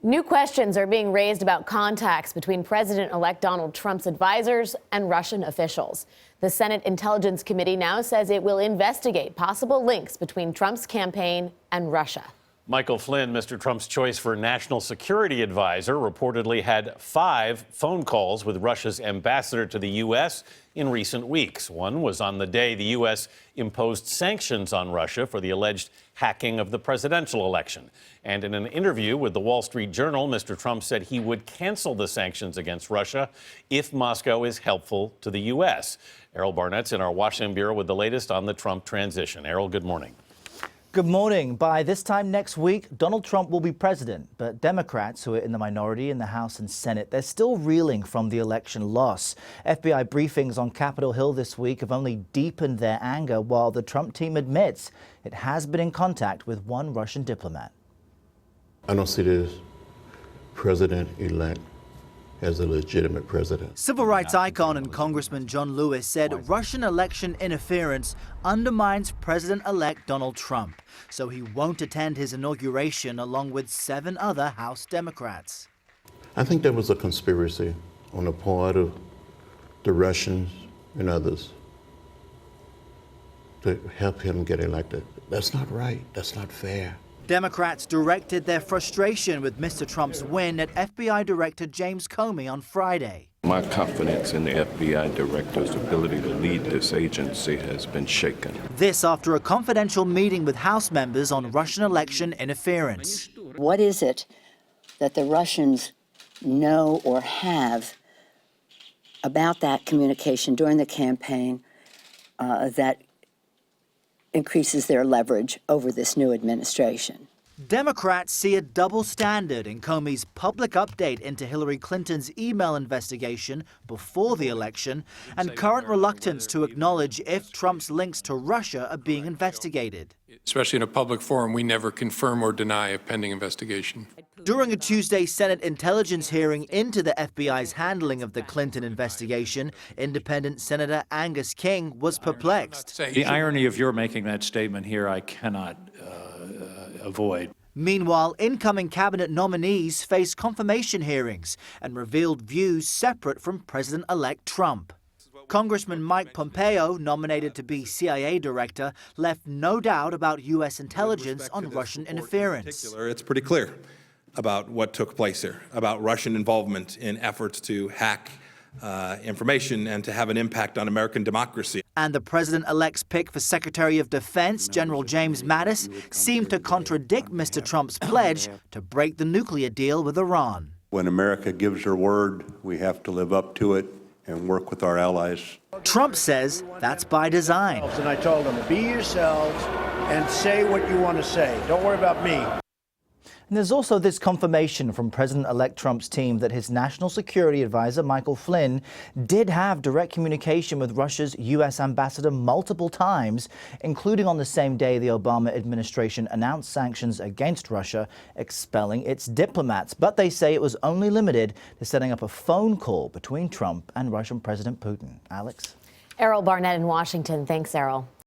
New questions are being raised about contacts between President-elect Donald Trump's advisors and Russian officials. The Senate Intelligence Committee now says it will investigate possible links between Trump's campaign and Russia. Michael Flynn, Mr. Trump's choice for national security advisor, reportedly had 5 phone calls with Russia's ambassador to the U.S. in recent weeks. One was on the day the U.S. imposed sanctions on Russia for the alleged hacking of the presidential election. And in an interview with the Wall Street Journal, Mr. Trump said he would cancel the sanctions against Russia if Moscow is helpful to the U.S. Errol Barnett's in our Washington bureau with the latest on the Trump transition. Errol, good morning. Good morning. By this time next week, Donald Trump will be president, but Democrats, who are in the minority in the House and Senate, they're still reeling from the election loss. FBI briefings on Capitol Hill this week have only deepened their anger, while the Trump team admits it has been in contact with one Russian diplomat. I don't see this president-elect as a legitimate president. Civil rights icon and Congressman John Lewis said Russian election interference undermines President-elect Donald Trump, so he won't attend his inauguration along with 7 other House Democrats. I think there was a conspiracy on the part of the Russians and others to help him get elected. That's not right. That's not fair. Democrats directed their frustration with Mr. Trump's win at FBI Director James Comey on Friday. My confidence in the FBI director's ability to lead this agency has been shaken. This after a confidential meeting with House members on Russian election interference. What is it that the Russians know or have about that communication during the campaign that increases their leverage over this new administration? Democrats see a double standard in Comey's public update into Hillary Clinton's email investigation before the election and current reluctance to acknowledge if Trump's links to Russia are being investigated. Especially in a public forum, we never confirm or deny a pending investigation. During a Tuesday Senate intelligence hearing into the FBI's handling of the Clinton investigation, independent Senator Angus King was perplexed. The irony of your making that statement here, I cannot avoid. Meanwhile, incoming cabinet nominees face confirmation hearings and revealed views separate from President-elect Trump. Congressman Mike Pompeo, nominated to be CIA director, left no doubt about U.S. intelligence on Russian interference. It's pretty clear about what took place here, about Russian involvement in efforts to hack information and to have an impact on American democracy. And the president-elect's pick for Secretary of Defense, General James Mattis, seemed to contradict Mr. Trump's pledge to break the nuclear deal with Iran. When America gives her word, we have to live up to it and work with our allies. Trump says that's by design. And I told them, be yourselves and say what you want to say. Don't worry about me. And there's also this confirmation from President-elect Trump's team that his national security advisor, Michael Flynn, did have direct communication with Russia's U.S. ambassador multiple times, including on the same day the Obama administration announced sanctions against Russia, expelling its diplomats. But they say it was only limited to setting up a phone call between Trump and Russian President Putin. Alex? Errol Barnett in Washington. Thanks, Errol.